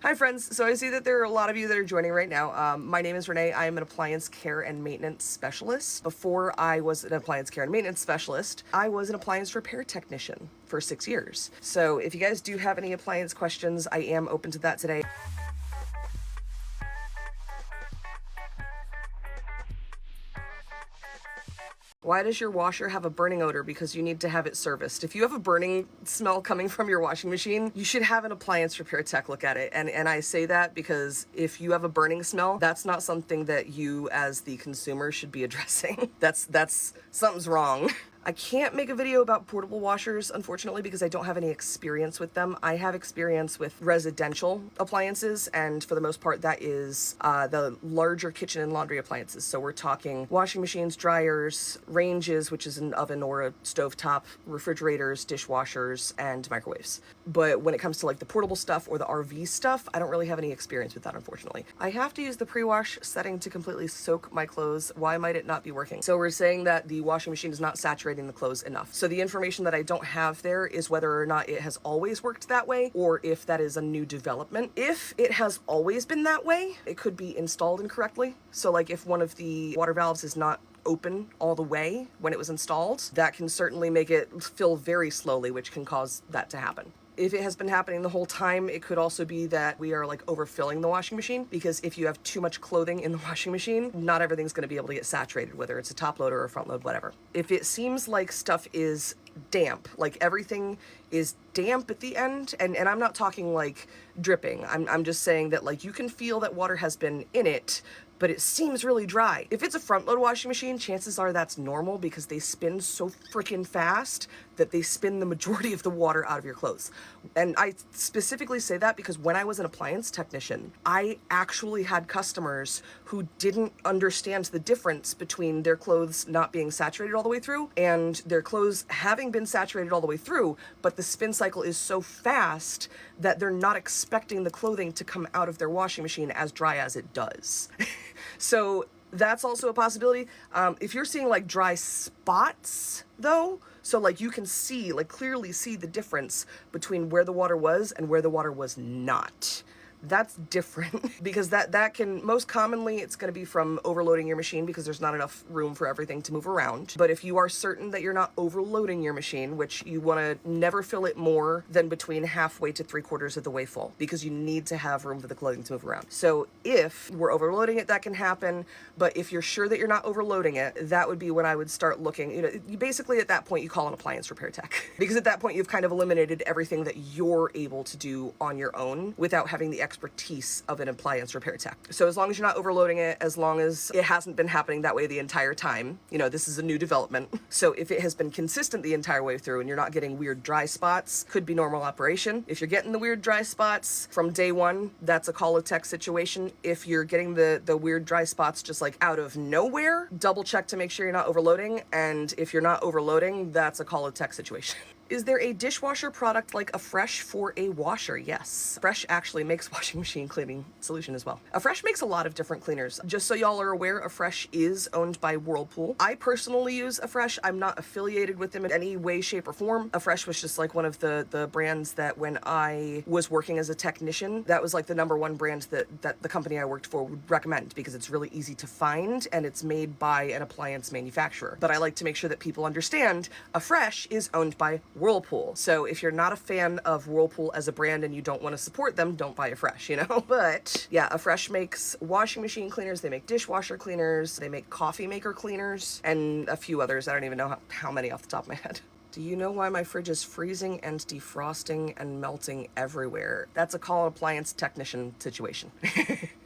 Hi friends, so I see that there are a lot of you that are joining right now. My name is Renee. I am an appliance care and maintenance specialist. Before I was an appliance care and maintenance specialist, I was an appliance repair technician for 6 years. So if you guys do have any appliance questions, I am open to that today. Why does your washer have a burning odor? Because you need to have it serviced. If you have a burning smell coming from your washing machine, you should have an appliance repair tech look at it. And I say that because if you have a burning smell, that's not something that you as the consumer should be addressing. That's something's wrong. I can't make a video about portable washers, unfortunately, because I don't have any experience with them. I have experience with residential appliances, and for the most part, that is the larger kitchen and laundry appliances. So we're talking washing machines, dryers, ranges, which is an oven or a stovetop, refrigerators, dishwashers, and microwaves. But when it comes to like the portable stuff or the RV stuff, I don't really have any experience with that, unfortunately. I have to use the pre-wash setting to completely soak my clothes. Why might it not be working? So we're saying that the washing machine is not saturating the clothes enough. So the information that I don't have there is whether or not it has always worked that way or if that is a new development. If it has always been that way, it could be installed incorrectly. So like if one of the water valves is not open all the way when it was installed, that can certainly make it fill very slowly, which can cause that to happen. If it has been happening the whole time, it could also be that we are like overfilling the washing machine, because if you have too much clothing in the washing machine, not everything's going to be able to get saturated, whether it's a top load or a front load, whatever. If it seems like stuff is damp, like everything is damp at the end, and I'm not talking like dripping, I'm just saying that like you can feel that water has been in it, but it seems really dry. If it's a front load washing machine, chances are that's normal because they spin so freaking fast that they spin the majority of the water out of your clothes. And I specifically say that because when I was an appliance technician, I actually had customers who didn't understand the difference between their clothes not being saturated all the way through and their clothes having been saturated all the way through, but the spin cycle is so fast that they're not expecting the clothing to come out of their washing machine as dry as it does. So that's also a possibility. If you're seeing like dry spots though, so like you can see, like clearly see the difference between where the water was and where the water was not. That's different because that can, most commonly it's going to be from overloading your machine because there's not enough room for everything to move around. But if you are certain that you're not overloading your machine, which you want to never fill it more than between halfway to 3/4 of the way full, because you need to have room for the clothing to move around. So if we're overloading it, that can happen. But if you're sure that you're not overloading it, that would be when I would start looking. You basically at that point you call an appliance repair tech because at that point you've kind of eliminated everything that you're able to do on your own without having the expertise of an appliance repair tech. So as long as you're not overloading it, as long as it hasn't been happening that way the entire time, this is a new development. So if it has been consistent the entire way through and you're not getting weird dry spots, could be normal operation. If you're getting the weird dry spots from day one, that's a call a tech situation. If you're getting the weird dry spots just like out of nowhere, double check to make sure you're not overloading. And if you're not overloading, that's a call a tech situation. Is there a dishwasher product like Affresh for a washer? Yes. Affresh actually makes washing machine cleaning solution as well. Affresh makes a lot of different cleaners. Just so y'all are aware, Affresh is owned by Whirlpool. I personally use Affresh. I'm not affiliated with them in any way, shape, or form. Affresh was just like one of the brands that when I was working as a technician, that was like the #1 brand that the company I worked for would recommend because it's really easy to find and it's made by an appliance manufacturer. But I like to make sure that people understand Affresh is owned by Whirlpool. So if you're not a fan of Whirlpool as a brand and you don't want to support them, don't buy Affresh, But yeah, Affresh makes washing machine cleaners, they make dishwasher cleaners, they make coffee maker cleaners, and a few others. I don't even know how many off the top of my head. Do you know why my fridge is freezing and defrosting and melting everywhere? That's a call an appliance technician situation.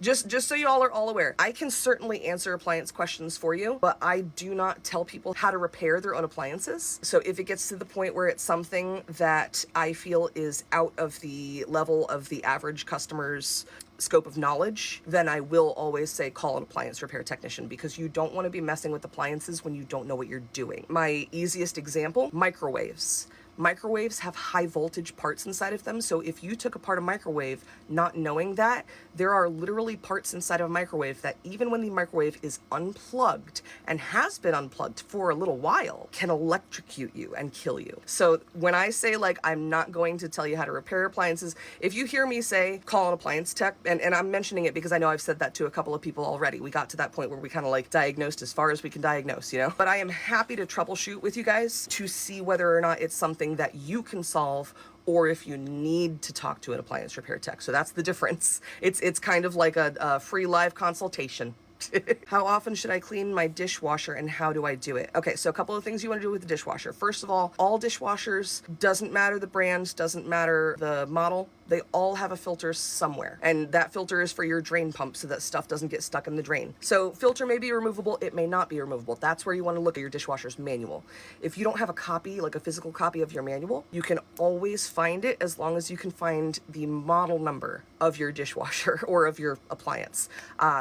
Just so you all are all aware, I can certainly answer appliance questions for you, but I do not tell people how to repair their own appliances. So if it gets to the point where it's something that I feel is out of the level of the average customer's scope of knowledge, then I will always say call an appliance repair technician because you don't want to be messing with appliances when you don't know what you're doing. My easiest example, microwaves. Microwaves have high voltage parts inside of them. So if you took apart a microwave not knowing that, there are literally parts inside of a microwave that even when the microwave is unplugged and has been unplugged for a little while, can electrocute you and kill you. So when I say like, I'm not going to tell you how to repair appliances, if you hear me say call an appliance tech, and I'm mentioning it because I know I've said that to a couple of people already. We got to that point where we kind of like diagnosed as far as we can diagnose, you know? But I am happy to troubleshoot with you guys to see whether or not it's something that you can solve, or if you need to talk to an appliance repair tech. So that's the difference. It's kind of like a free live consultation. How often should I clean my dishwasher and how do I do it? Okay, so a couple of things you want to do with the dishwasher. First of all dishwashers, doesn't matter the brand, doesn't matter the model, they all have a filter somewhere. And that filter is for your drain pump so that stuff doesn't get stuck in the drain. So filter may be removable, it may not be removable. That's where you want to look at your dishwasher's manual. If you don't have a copy, like a physical copy of your manual, you can always find it as long as you can find the model number of your dishwasher or of your appliance,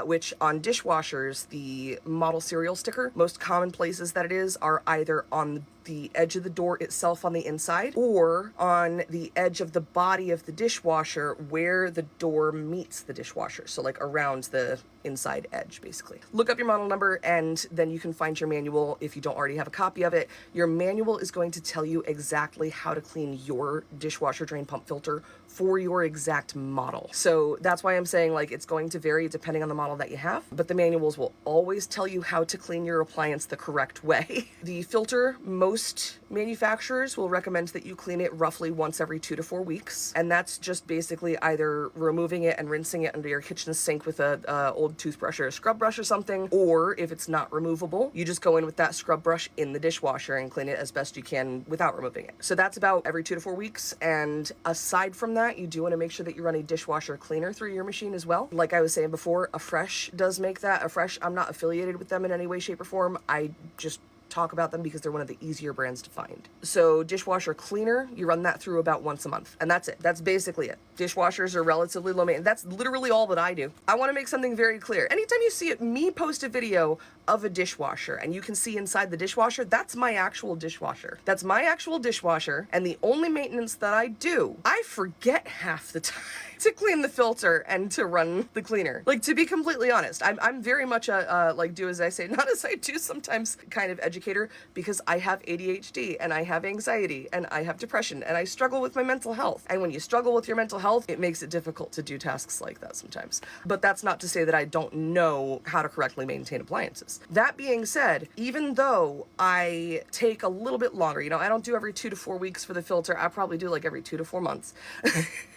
which on dishwashers, the model serial sticker, most common places that it is are either on the edge of the door itself on the inside or on the edge of the body of the dishwasher where the door meets the dishwasher. So like around the inside edge, basically. Look up your model number and then you can find your manual if you don't already have a copy of it. Your manual is going to tell you exactly how to clean your dishwasher drain pump filter for your exact model. So that's why I'm saying like it's going to vary depending on the model that you have, but the manuals will always tell you how to clean your appliance the correct way. The filter, most manufacturers will recommend that you clean it roughly once every 2 to 4 weeks. And that's just basically either removing it and rinsing it under your kitchen sink with a old toothbrush or a scrub brush or something, or if it's not removable, you just go in with that scrub brush in the dishwasher and clean it as best you can without removing it. So that's about every 2 to 4 weeks. And aside from that, you do want to make sure that you run a dishwasher cleaner through your machine as well. Like I was saying before, Affresh does make that. Affresh, I'm not affiliated with them in any way, shape, or form. I just talk about them because they're one of the easier brands to find. So dishwasher cleaner, you run that through about once a month, and that's it. That's basically it. Dishwashers are relatively low maintenance. That's literally all that I do. I want to make something very clear. Anytime you see me post a video of a dishwasher and you can see inside the dishwasher, that's my actual dishwasher. That's my actual dishwasher, and the only maintenance that I do, I forget half the time to clean the filter and to run the cleaner. Like, to be completely honest, I'm very much a like do as I say, not as I do sometimes kind of educator, because I have ADHD and I have anxiety and I have depression and I struggle with my mental health. And when you struggle with your mental health, it makes it difficult to do tasks like that sometimes. But that's not to say that I don't know how to correctly maintain appliances. That being said, even though I take a little bit longer, you know, I don't do every 2 to 4 weeks for the filter, I probably do like every 2 to 4 months.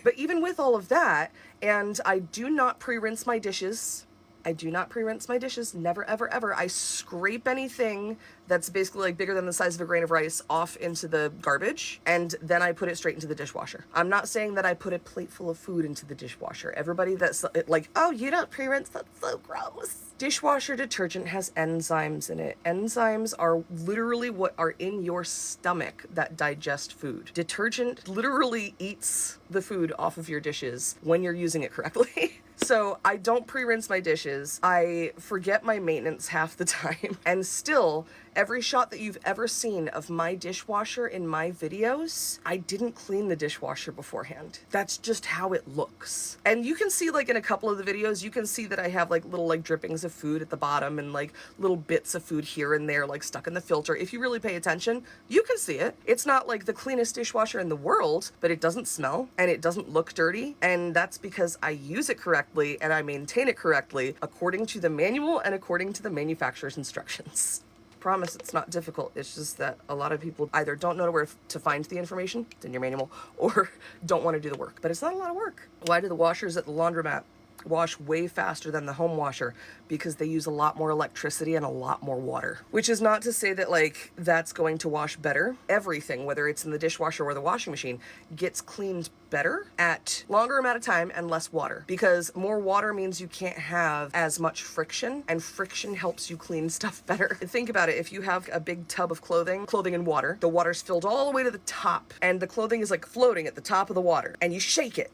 But even with all of that, and I do not pre-rinse my dishes. I do not pre-rinse my dishes, never, ever, ever. I scrape anything that's basically like bigger than the size of a grain of rice off into the garbage, and then I put it straight into the dishwasher. I'm not saying that I put a plate full of food into the dishwasher. Everybody that's like, oh, you don't pre-rinse, that's so gross. Dishwasher detergent has enzymes in it. Enzymes are literally what are in your stomach that digest food. Detergent literally eats the food off of your dishes when you're using it correctly. So I don't pre-rinse my dishes. I forget my maintenance half the time. And still, every shot that you've ever seen of my dishwasher in my videos, I didn't clean the dishwasher beforehand. That's just how it looks. And you can see like in a couple of the videos, you can see that I have like little like drippings of food at the bottom and like little bits of food here and there like stuck in the filter. If you really pay attention, you can see it. It's not like the cleanest dishwasher in the world, but it doesn't smell and it doesn't look dirty. And that's because I use it correctly and I maintain it correctly according to the manual and according to the manufacturer's instructions. Promise it's not difficult. It's just that a lot of people either don't know where to find the information, it's in your manual, or don't want to do the work. But it's not a lot of work. Why do the washers at the laundromat wash way faster than the home washer? Because they use a lot more electricity and a lot more water. Which is not to say that like that's going to wash better. Everything, whether it's in the dishwasher or the washing machine, gets cleaned better at longer amount of time and less water, because more water means you can't have as much friction, and friction helps you clean stuff better. Think about it. If you have a big tub of clothing and water, the water's filled all the way to the top and the clothing is like floating at the top of the water, and you shake it.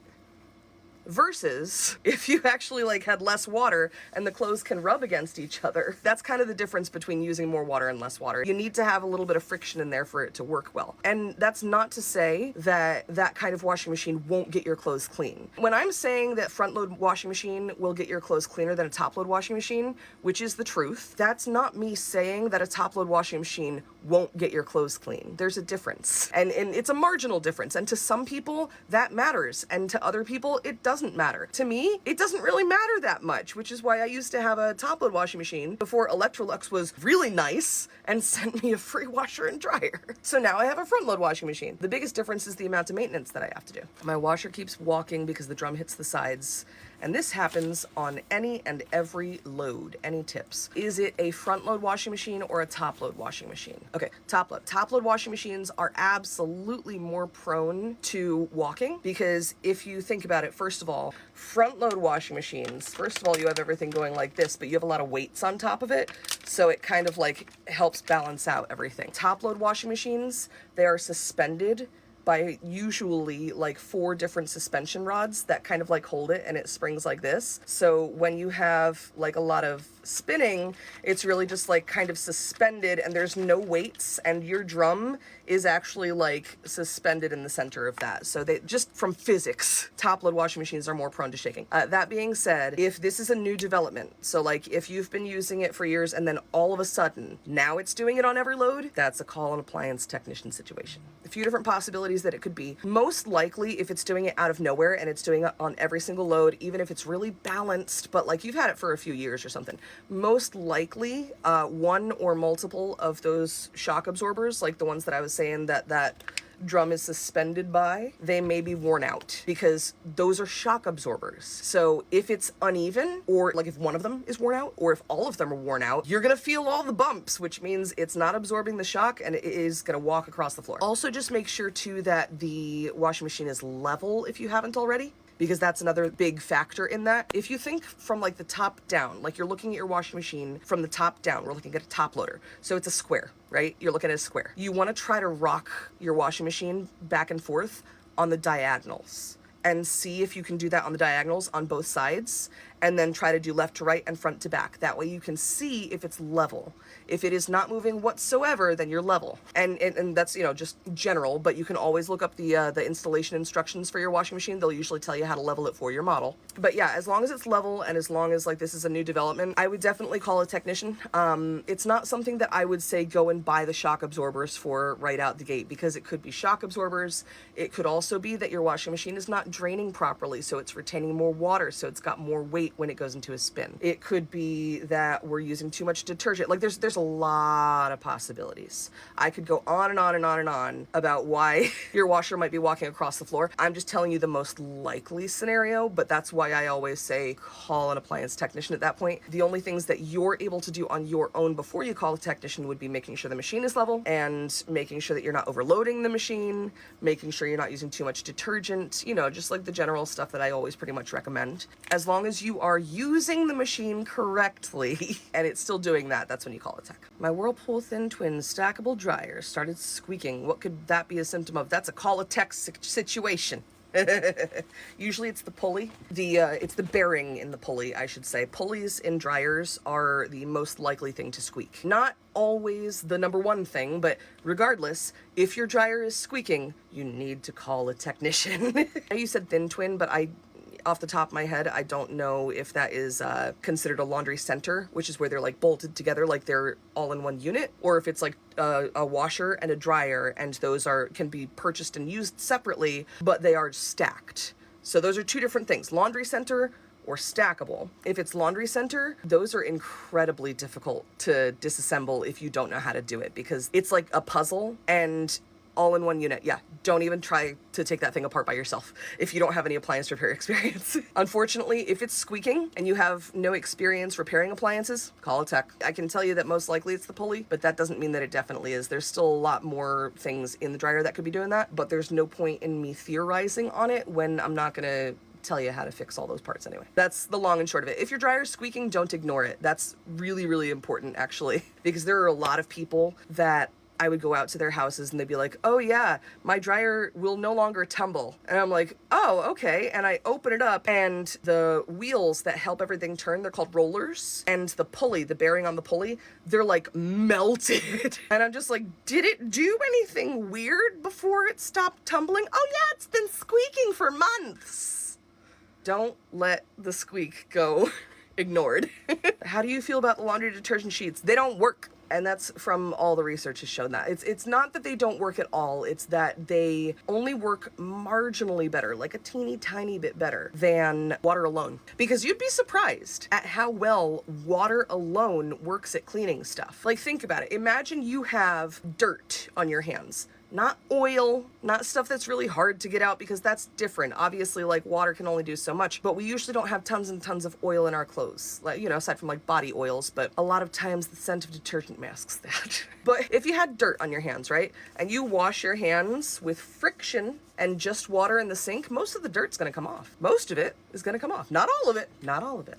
versus if you actually like had less water and the clothes can rub against each other. That's kind of the difference between using more water and less water. You need to have a little bit of friction in there for it to work well. And that's not to say that that kind of washing machine won't get your clothes clean. When I'm saying that front load washing machine will get your clothes cleaner than a top load washing machine, which is the truth, that's not me saying that a top load washing machine won't get your clothes clean. There's a difference, and it's a marginal difference, and to some people that matters, and to other people it doesn't matter. To me, it doesn't really matter that much, which is why I used to have a top load washing machine before Electrolux was really nice and sent me a free washer and dryer. So now I have a front load washing machine. The biggest difference is the amount of maintenance that I have to do. My washer keeps walking because the drum hits the sides, and this happens on any and every load. Any tips? Is it a front load washing machine or a top load washing machine? Okay, top load. Top load washing machines are absolutely more prone to walking, because if you think about it, first of all, front load washing machines, first of all, you have everything going like this, but you have a lot of weights on top of it, so it kind of like helps balance out everything. Top load washing machines, they are suspended by usually like 4 different suspension rods that kind of like hold it, and it springs like this. So when you have like a lot of spinning, it's really just like kind of suspended, and there's no weights, and your drum is actually like suspended in the center of that. So they just, from physics, top load washing machines are more prone to shaking. That being said, if this is a new development, so like if you've been using it for years and then all of a sudden now it's doing it on every load, that's a call an appliance technician situation. A few different possibilities that it could be. Most likely, if it's doing it out of nowhere and it's doing it on every single load, even if it's really balanced, but like you've had it for a few years or something, most likely one or multiple of those shock absorbers, like the ones that I was saying that drum is suspended by, they may be worn out, because those are shock absorbers. So if it's uneven, or like if one of them is worn out, or if all of them are worn out, you're gonna feel all the bumps, which means it's not absorbing the shock and it is gonna walk across the floor. Also, just make sure too that the washing machine is level if you haven't already, because that's another big factor in that. If you think from like the top down, like you're looking at your washing machine from the top down, we're looking at a top loader. So it's a square, right? You're looking at a square. You want to try to rock your washing machine back and forth on the diagonals, and see if you can do that on the diagonals on both sides, and then try to do left to right and front to back. That way you can see if it's level. If it is not moving whatsoever, then you're level. And that's, you know, just general, but you can always look up the installation instructions for your washing machine. They'll usually tell you how to level it for your model. But yeah, as long as it's level, and as long as like this is a new development, I would definitely call a technician. It's not something that I would say go and buy the shock absorbers for right out the gate, because it could be shock absorbers. It could also be that your washing machine is not draining properly, so it's retaining more water, so it's got more weight when it goes into a spin. It could be that we're using too much detergent. Like there's a lot of possibilities. I could go on and on and on and on about why your washer might be walking across the floor. I'm just telling you the most likely scenario, but that's why I always say call an appliance technician at that point. The only things that you're able to do on your own before you call a technician would be making sure the machine is level, and making sure that you're not overloading the machine, making sure you're not using too much detergent, you know, just like the general stuff that I always pretty much recommend. As long as you are using the machine correctly and it's still doing that, that's when you call a tech. My Whirlpool Thin Twin stackable dryer started squeaking. What could that be a symptom of? That's a call a tech situation. Usually it's the pulley. It's the bearing in the pulley, I should say. Pulleys in dryers are the most likely thing to squeak. Not always the number one thing, but regardless, if your dryer is squeaking, you need to call a technician. You said thin twin, but off the top of my head, I don't know if that is considered a laundry center, which is where they're like bolted together like they're all in one unit, or if it's like a washer and a dryer, and those can be purchased and used separately, but they are stacked. So those are two different things, laundry center or stackable. If it's laundry center, those are incredibly difficult to disassemble if you don't know how to do it, because it's like a puzzle and all in one unit. Yeah, don't even try to take that thing apart by yourself if you don't have any appliance repair experience. Unfortunately, if it's squeaking and you have no experience repairing appliances, call a tech. I can tell you that most likely it's the pulley, but that doesn't mean that it definitely is. There's still a lot more things in the dryer that could be doing that, but there's no point in me theorizing on it when I'm not gonna tell you how to fix all those parts anyway. That's the long and short of it. If your dryer's squeaking, don't ignore it. That's really, really important, actually, because there are a lot of people that I would go out to their houses and they'd be like, oh yeah, my dryer will no longer tumble. And I'm like, oh, okay. And I open it up and the wheels that help everything turn, they're called rollers. And the pulley, the bearing on the pulley, they're like melted. And I'm just like, did it do anything weird before it stopped tumbling? Oh yeah, it's been squeaking for months. Don't let the squeak go ignored. How do you feel about the laundry detergent sheets? They don't work. And that's from all the research has shown that. It's not that they don't work at all, it's that they only work marginally better, like a teeny tiny bit better than water alone. Because you'd be surprised at how well water alone works at cleaning stuff. Like, think about it. Imagine you have dirt on your hands. Not oil, not stuff that's really hard to get out, because that's different. Obviously, like, water can only do so much, but we usually don't have tons and tons of oil in our clothes, like, you know, aside from like body oils, but a lot of times the scent of detergent masks that. But if you had dirt on your hands, right, and you wash your hands with friction and just water in the sink, most of the dirt's gonna come off. Most of it is gonna come off. Not all of it,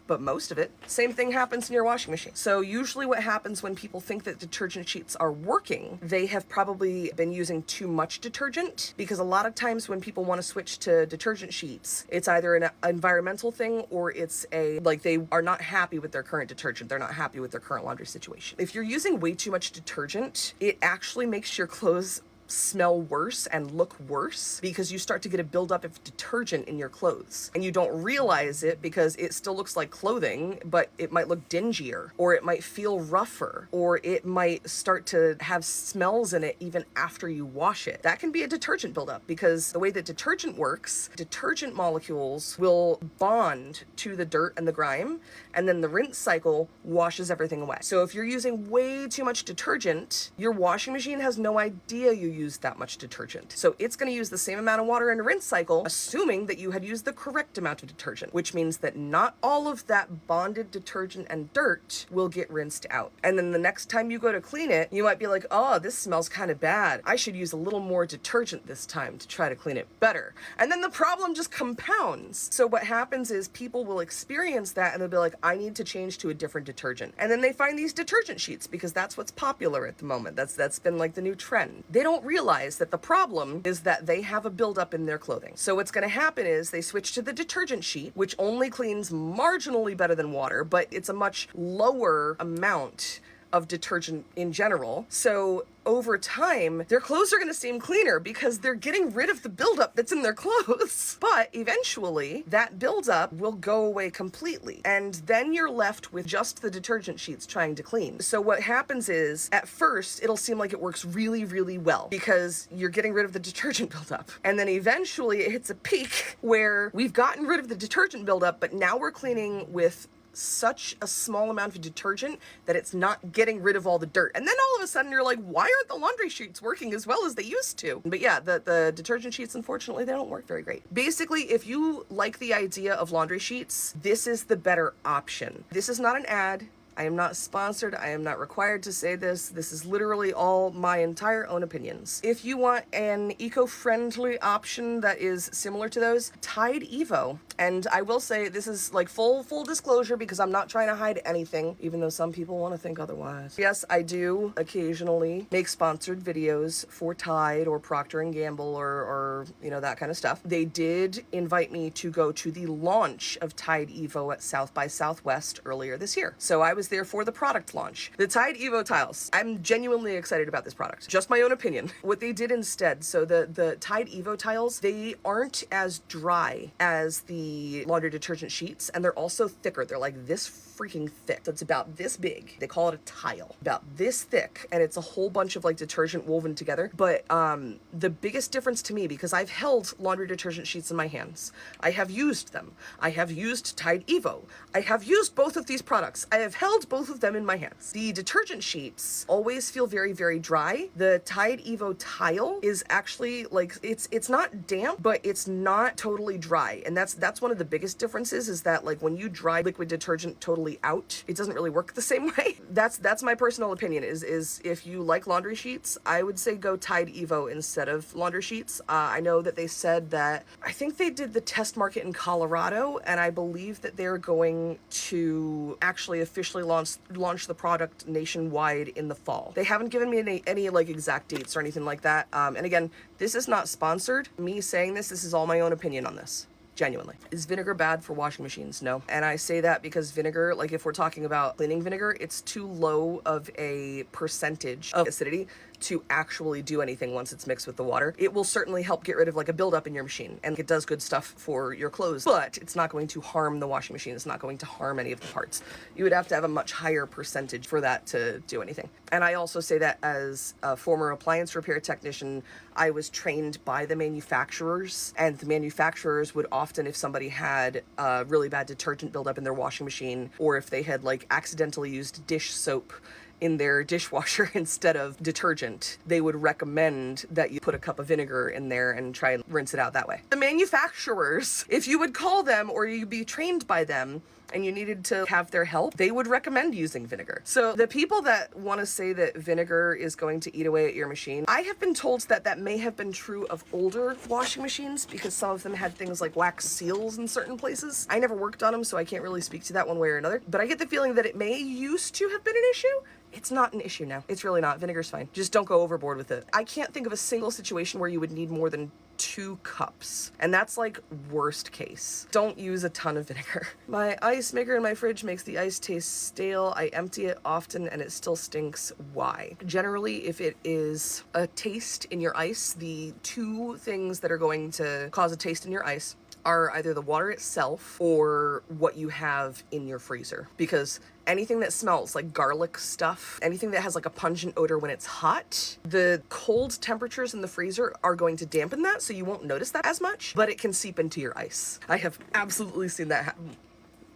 but most of it. Same thing happens in your washing machine. So usually what happens when people think that detergent sheets are working, they have probably been using too much detergent, because a lot of times when people want to switch to detergent sheets, it's either an environmental thing or it's like they are not happy with their current detergent. They're not happy with their current laundry situation. If you're using way too much detergent, it actually makes your clothes smell worse and look worse, because you start to get a buildup of detergent in your clothes and you don't realize it, because it still looks like clothing, but it might look dingier, or it might feel rougher, or it might start to have smells in it even after you wash it. That can be a detergent buildup, because the way that detergent works, detergent molecules will bond to the dirt and the grime, and then the rinse cycle washes everything away. So if you're using way too much detergent, your washing machine has no idea you used that much detergent. So it's going to use the same amount of water in a rinse cycle, assuming that you had used the correct amount of detergent, which means that not all of that bonded detergent and dirt will get rinsed out. And then the next time you go to clean it, you might be like, oh, this smells kind of bad. I should use a little more detergent this time to try to clean it better. And then the problem just compounds. So what happens is people will experience that and they'll be like, I need to change to a different detergent. And then they find these detergent sheets because that's what's popular at the moment. That's been like the new trend. They don't realize that the problem is that they have a buildup in their clothing. So what's going to happen is they switch to the detergent sheet, which only cleans marginally better than water, but it's a much lower amount of detergent in general. So over time, their clothes are going to seem cleaner because they're getting rid of the buildup that's in their clothes. But eventually, that buildup will go away completely. And then you're left with just the detergent sheets trying to clean. So what happens is, at first, it'll seem like it works really, really well because you're getting rid of the detergent buildup. And then eventually, it hits a peak where we've gotten rid of the detergent buildup, but now we're cleaning with such a small amount of detergent that it's not getting rid of all the dirt. And then all of a sudden you're like, why aren't the laundry sheets working as well as they used to? But yeah, the detergent sheets, unfortunately, they don't work very great. Basically, if you like the idea of laundry sheets, this is the better option. This is not an ad. I am not sponsored. I am not required to say this. This is literally all my entire own opinions. If you want an eco-friendly option that is similar to those, Tide Evo. And I will say this is like full disclosure because I'm not trying to hide anything, even though some people want to think otherwise. Yes, I do occasionally make sponsored videos for Tide or Procter & Gamble or you know, that kind of stuff. They did invite me to go to the launch of Tide Evo at South by Southwest earlier this year. So I was there for the product launch. The Tide Evo tiles. I'm genuinely excited about this product. Just my own opinion. What they did instead, so the Tide Evo tiles, they aren't as dry as the laundry detergent sheets, and they're also thicker. They're like this freaking thick. So it's about this big. They call it a tile. About this thick, and it's a whole bunch of like detergent woven together. But the biggest difference to me, because I've held laundry detergent sheets in my hands, I have used them. I have used Tide Evo. I have used both of these products. I have held both of them in my hands. The detergent sheets always feel very, very dry. The Tide Evo tile is actually like, it's not damp, but it's not totally dry. And that's one of the biggest differences, is that like when you dry liquid detergent totally out, it doesn't really work the same way. That's my personal opinion, is if you like laundry sheets, I would say go Tide Evo instead of laundry sheets. I know that they said that, I think they did the test market in Colorado, and I believe that they're going to actually officially launch the product nationwide in the fall. They haven't given me any like exact dates or anything like that. And again, this is not sponsored. Me saying this is all my own opinion on this. Genuinely. Is vinegar bad for washing machines? No. And I say that because vinegar, like if we're talking about cleaning vinegar, it's too low of a percentage of acidity to actually do anything once it's mixed with the water. It will certainly help get rid of like a buildup in your machine, and it does good stuff for your clothes, but it's not going to harm the washing machine. It's not going to harm any of the parts. You would have to have a much higher percentage for that to do anything. And I also say that as a former appliance repair technician, I was trained by the manufacturers, and the manufacturers would often, if somebody had a really bad detergent buildup in their washing machine, or if they had like accidentally used dish soap in their dishwasher instead of detergent, they would recommend that you put a cup of vinegar in there and try and rinse it out that way. The manufacturers, if you would call them or you'd be trained by them and you needed to have their help, they would recommend using vinegar. So the people that want to say that vinegar is going to eat away at your machine, I have been told that that may have been true of older washing machines because some of them had things like wax seals in certain places. I never worked on them, so I can't really speak to that one way or another, but I get the feeling that it may used to have been an issue. It's not an issue now. It's really not. Vinegar's fine. Just don't go overboard with it. I can't think of a single situation where you would need more than 2 cups. And that's like worst case. Don't use a ton of vinegar. My ice maker in my fridge makes the ice taste stale. I empty it often and it still stinks. Why? Generally, if it is a taste in your ice, the 2 things that are going to cause a taste in your ice are either the water itself or what you have in your freezer. Because anything that smells like garlic stuff, anything that has like a pungent odor when it's hot, the cold temperatures in the freezer are going to dampen that, so you won't notice that as much, but it can seep into your ice. I have absolutely seen that happen.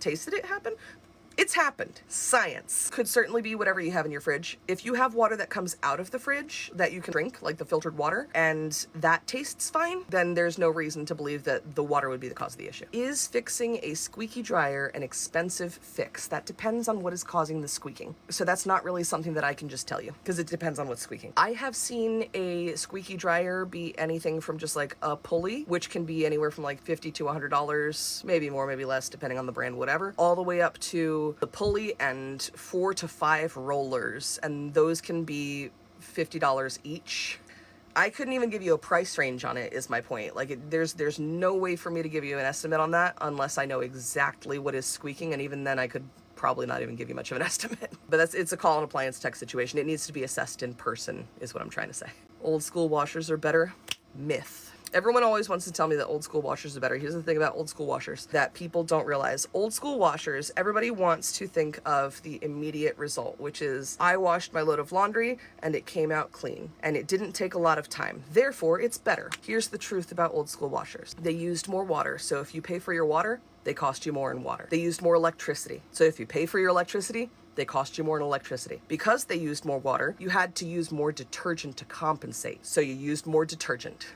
Tasted it happen? It's happened. Science. Could certainly be whatever you have in your fridge. If you have water that comes out of the fridge that you can drink, like the filtered water, and that tastes fine, then there's no reason to believe that the water would be the cause of the issue. Is fixing a squeaky dryer an expensive fix? That depends on what is causing the squeaking. So that's not really something that I can just tell you, because it depends on what's squeaking. I have seen a squeaky dryer be anything from just like a pulley, which can be anywhere from like $50 to $100, maybe more, maybe less, depending on the brand, whatever, all the way up to the pulley and 4 to 5 rollers, and those can be $50 each. I couldn't even give you a price range on it, is my point. Like, there's no way for me to give you an estimate on that unless I know exactly what is squeaking, and even then I could probably not even give you much of an estimate. But it's a call an appliance tech situation. It needs to be assessed in person, is what I'm trying to say. Old school washers are better. Myth. Everyone always wants to tell me that old school washers are better. Here's the thing about old school washers that people don't realize. Old school washers, everybody wants to think of the immediate result, which is I washed my load of laundry and it came out clean and it didn't take a lot of time. Therefore, it's better. Here's the truth about old school washers. They used more water. So if you pay for your water, they cost you more in water. They used more electricity. So if you pay for your electricity, they cost you more in electricity. Because they used more water, you had to use more detergent to compensate. So you used more detergent.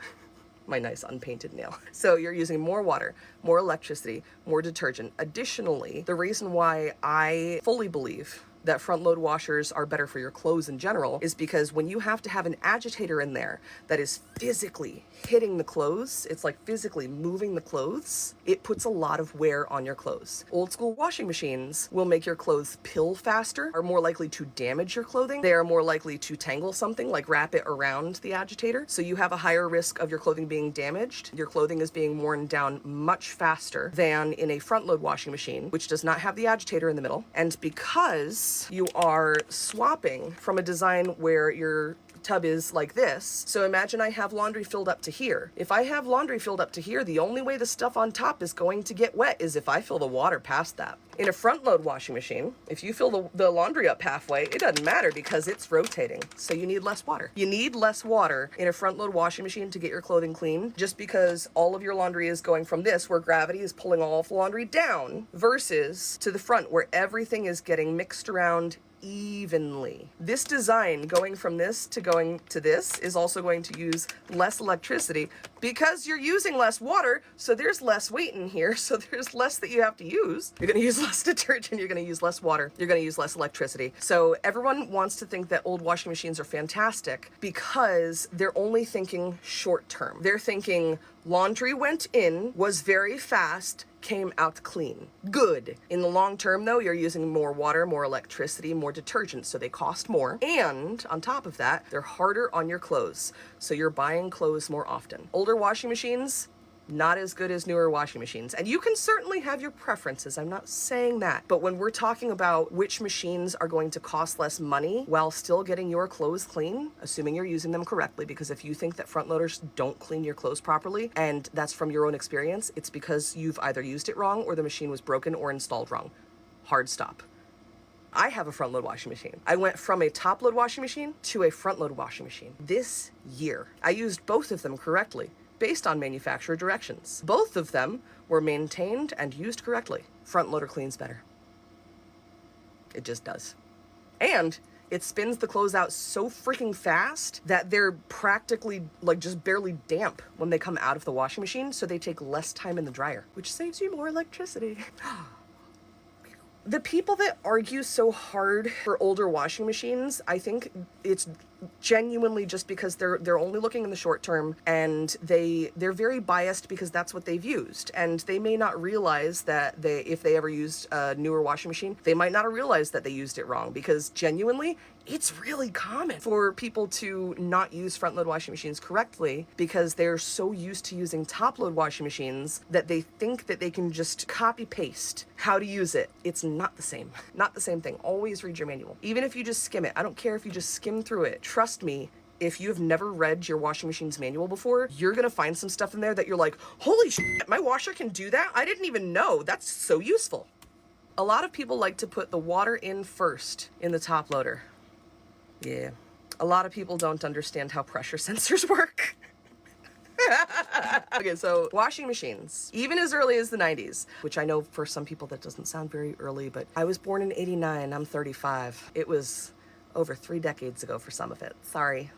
My nice unpainted nail. So you're using more water, more electricity, more detergent. Additionally, the reason why I fully believe that front load washers are better for your clothes in general is because when you have to have an agitator in there that is physically hitting the clothes, it's like physically moving the clothes, it puts a lot of wear on your clothes. Old school washing machines will make your clothes pill faster, are more likely to damage your clothing. They are more likely to tangle something, like wrap it around the agitator. So you have a higher risk of your clothing being damaged. Your clothing is being worn down much faster than in a front load washing machine, which does not have the agitator in the middle. And because you are swapping from a design where your tub is like this. So imagine I have laundry filled up to here. If I have laundry filled up to here, the only way the stuff on top is going to get wet is if I fill the water past that. In a front load washing machine, if you fill the laundry up halfway, it doesn't matter because it's rotating. So you need less water. You need less water in a front load washing machine to get your clothing clean, just because all of your laundry is going from this, where gravity is pulling all of the laundry down, versus to the front where everything is getting mixed around evenly. This design going from this to going to this is also going to use less electricity because you're using less water, so there's less weight in here, so there's less that you have to use. You're going to use less detergent, you're going to use less water, you're going to use less electricity. So everyone wants to think that old washing machines are fantastic because they're only thinking short term. They're thinking, Laundry went in, was very fast, came out clean. Good. In the long term, though, you're using more water, more electricity, more detergent, so they cost more. And on top of that, they're harder on your clothes, so you're buying clothes more often. Older washing machines, not as good as newer washing machines. And you can certainly have your preferences. I'm not saying that. But when we're talking about which machines are going to cost less money while still getting your clothes clean, assuming you're using them correctly, because if you think that front loaders don't clean your clothes properly, and that's from your own experience, it's because you've either used it wrong or the machine was broken or installed wrong. Hard stop. I have a front load washing machine. I went from a top load washing machine to a front load washing machine this year. I used both of them correctly, based on manufacturer directions. Both of them were maintained and used correctly. Front loader cleans better. It just does. And it spins the clothes out so freaking fast that they're practically like just barely damp when they come out of the washing machine, so they take less time in the dryer, which saves you more electricity. The people that argue so hard for older washing machines, I think it's genuinely just because they're only looking in the short term, and they're very biased because that's what they've used, and they may not realize that if they ever used a newer washing machine, they might not have realized that they used it wrong, because genuinely it's really common for people to not use front load washing machines correctly because they're so used to using top load washing machines that they think that they can just copy paste how to use it. It's not the same. Not the same thing. Always read your manual. Even if you just skim it. I don't care if you just skim through it. Trust me, if you've never read your washing machine's manual before, you're gonna find some stuff in there that you're like, holy shit, my washer can do that? I didn't even know. That's so useful. A lot of people like to put the water in first in the top loader. Yeah. A lot of people don't understand how pressure sensors work. Okay, so washing machines, even as early as the 90s, which I know for some people that doesn't sound very early, but I was born in 89, I'm 35. It was over 3 decades ago for some of it. Sorry.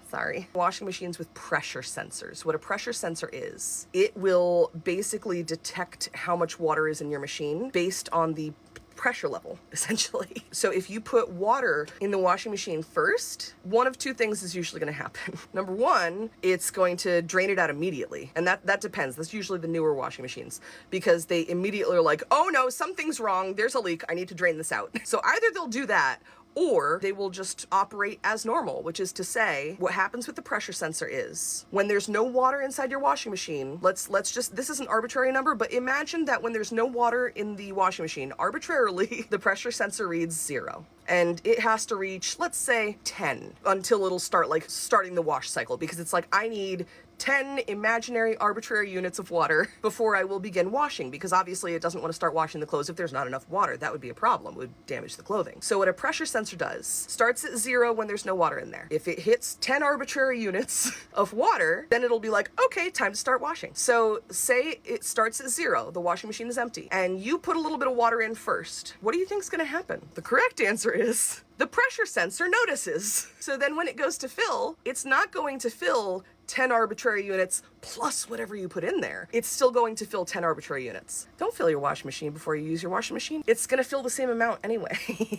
Washing machines with pressure sensors. What a pressure sensor is, it will basically detect how much water is in your machine based on the pressure level, essentially. So if you put water in the washing machine first, one of two things is usually going to happen. Number one, it's going to drain it out immediately. And that depends. That's usually the newer washing machines, because they immediately are like, oh no, something's wrong. There's a leak. I need to drain this out. So either they'll do that, or they will just operate as normal, which is to say, what happens with the pressure sensor is when there's no water inside your washing machine, let's just, this is an arbitrary number, but imagine that when there's no water in the washing machine, arbitrarily, the pressure sensor reads 0. And it has to reach, let's say, 10 until it'll start starting the wash cycle, because it's like, I need 10 imaginary arbitrary units of water before I will begin washing, because obviously it doesn't want to start washing the clothes if there's not enough water. That would be a problem. It would damage the clothing. So what a pressure sensor does, starts at 0 when there's no water in there. If it hits 10 arbitrary units of water, then it'll be like, okay, time to start washing. So say it starts at 0, the washing machine is empty, and you put a little bit of water in first. What do you think is going to happen? The correct answer is the pressure sensor notices. So then when it goes to fill, it's not going to fill 10 arbitrary units plus whatever you put in there. It's still going to fill 10 arbitrary units. Don't fill your washing machine before you use your washing machine. It's going to fill the same amount anyway.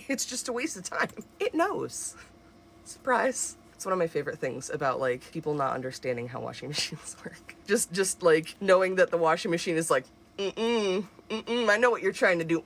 It's just a waste of time. It knows. Surprise. It's one of my favorite things about people not understanding how washing machines work. Just knowing that the washing machine is like, I know what you're trying to do.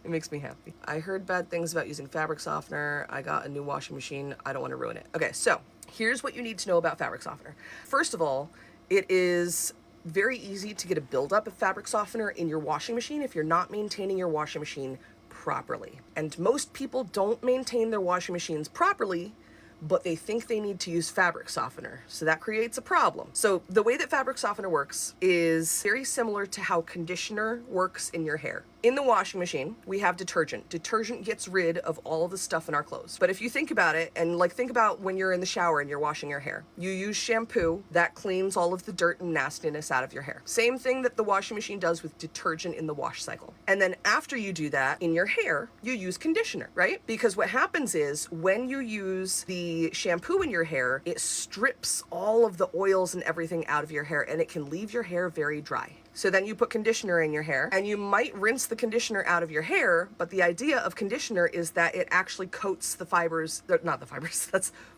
It makes me happy. I heard bad things about using fabric softener. I got a new washing machine. I don't want to ruin it. Okay, so here's what you need to know about fabric softener. First of all, it is very easy to get a buildup of fabric softener in your washing machine if you're not maintaining your washing machine properly. And most people don't maintain their washing machines properly, but they think they need to use fabric softener. So that creates a problem. So the way that fabric softener works is very similar to how conditioner works in your hair. In the washing machine, we have detergent. Detergent gets rid of all of the stuff in our clothes. But if you think about it, and think about when you're in the shower and you're washing your hair, you use shampoo that cleans all of the dirt and nastiness out of your hair. Same thing that the washing machine does with detergent in the wash cycle. And then after you do that in your hair, you use conditioner, right? Because what happens is when you use the shampoo in your hair, it strips all of the oils and everything out of your hair, and it can leave your hair very dry. So then you put conditioner in your hair, and you might rinse the conditioner out of your hair, but the idea of conditioner is that it actually coats the fibers, not the fibers,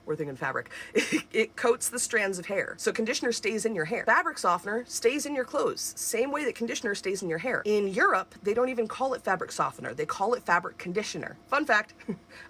we're thinking fabric. It coats the strands of hair. So conditioner stays in your hair. Fabric softener stays in your clothes, same way that conditioner stays in your hair. In Europe, they don't even call it fabric softener. They call it fabric conditioner. Fun fact,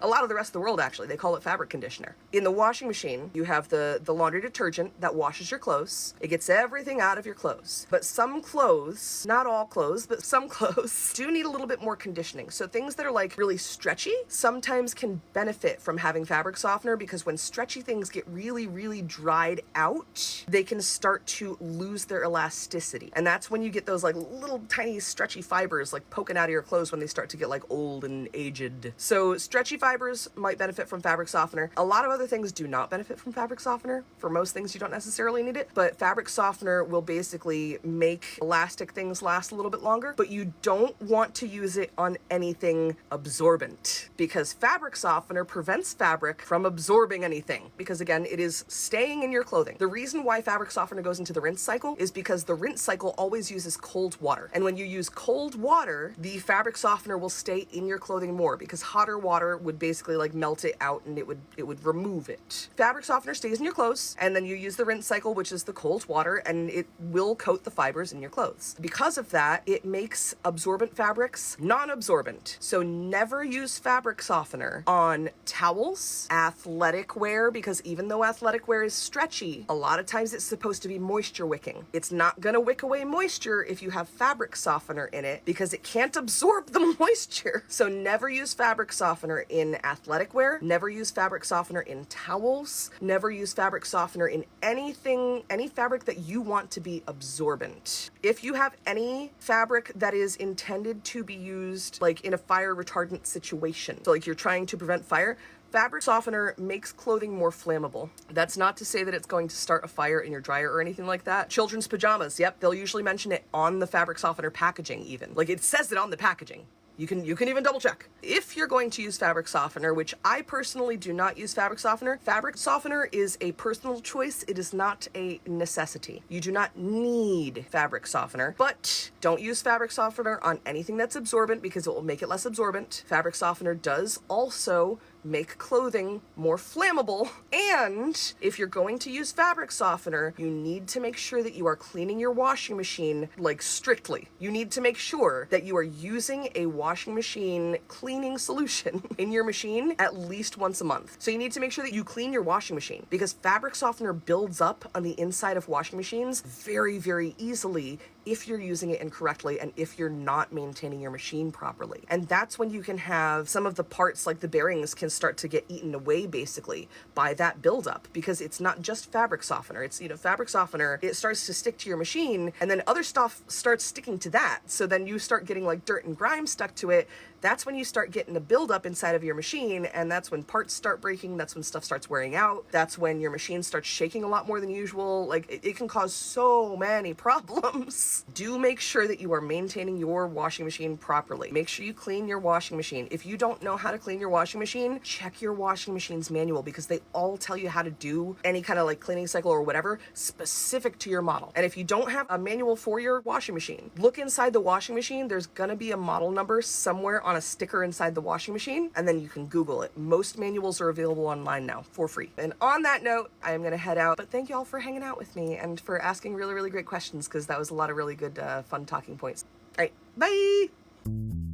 a lot of the rest of the world actually, they call it fabric conditioner. In the washing machine, you have the laundry detergent that washes your clothes. It gets everything out of your clothes. But some clothes, not all clothes, but some clothes do need a little bit more conditioning. So things that are like really stretchy sometimes can benefit from having fabric softener, because when stretchy things get really, really dried out, they can start to lose their elasticity. And that's when you get those like little tiny stretchy fibers like poking out of your clothes when they start to get like old and aged. So stretchy fibers might benefit from fabric softener. A lot of other things do not benefit from fabric softener. For most things, you don't necessarily need it, but fabric softener will basically make elastic things last a little bit longer, but you don't want to use it on anything absorbent, because fabric softener prevents fabric from absorbing anything, because again, it is staying in your clothing. The reason why fabric softener goes into the rinse cycle is because the rinse cycle always uses cold water. And when you use cold water, the fabric softener will stay in your clothing more, because hotter water would basically like melt it out and it would remove it. Fabric softener stays in your clothes, and then you use the rinse cycle, which is the cold water, and it will coat the fibers in your clothes. Because of that, it makes absorbent fabrics non-absorbent. So never use fabric softener on towels, athletic wear, because even though athletic wear is stretchy, a lot of times it's supposed to be moisture wicking. It's not gonna wick away moisture if you have fabric softener in it, because it can't absorb the moisture. So never use fabric softener in athletic wear, never use fabric softener in towels, never use fabric softener in anything, any fabric that you want to be absorbent. If you have any fabric that is intended to be used like in a fire retardant situation, so like you're trying to prevent fire, fabric softener makes clothing more flammable. That's not to say that it's going to start a fire in your dryer or anything like that. Children's pajamas, yep, they'll usually mention it on the fabric softener packaging even. Like it says it on the packaging. You can even double check. If you're going to use fabric softener, which I personally do not use fabric softener is a personal choice. It is not a necessity. You do not need fabric softener, but don't use fabric softener on anything that's absorbent, because it will make it less absorbent. Fabric softener does also make clothing more flammable. And if you're going to use fabric softener, you need to make sure that you are cleaning your washing machine like strictly. You need to make sure that you are using a washing machine cleaning solution in your machine at least once a month. So you need to make sure that you clean your washing machine, because fabric softener builds up on the inside of washing machines very, very easily if you're using it incorrectly and if you're not maintaining your machine properly. And that's when you can have some of the parts, like the bearings, can start to get eaten away basically by that buildup, because it's not just fabric softener. It's, fabric softener, it starts to stick to your machine, and then other stuff starts sticking to that. So then you start getting like dirt and grime stuck to it. That's when you start getting a buildup inside of your machine, and that's when parts start breaking. That's when stuff starts wearing out. That's when your machine starts shaking a lot more than usual. Like it can cause so many problems. Do make sure that you are maintaining your washing machine properly. Make sure you clean your washing machine. If you don't know how to clean your washing machine, check your washing machine's manual, because they all tell you how to do any kind of like cleaning cycle or whatever specific to your model. And if you don't have a manual for your washing machine, look inside the washing machine. There's gonna be a model number somewhere on a sticker inside the washing machine, and then you can Google it. Most manuals are available online now for free. And on that note, I am gonna head out, but thank you all for hanging out with me and for asking really, really great questions, because that was a lot of really good fun talking points. All right, bye.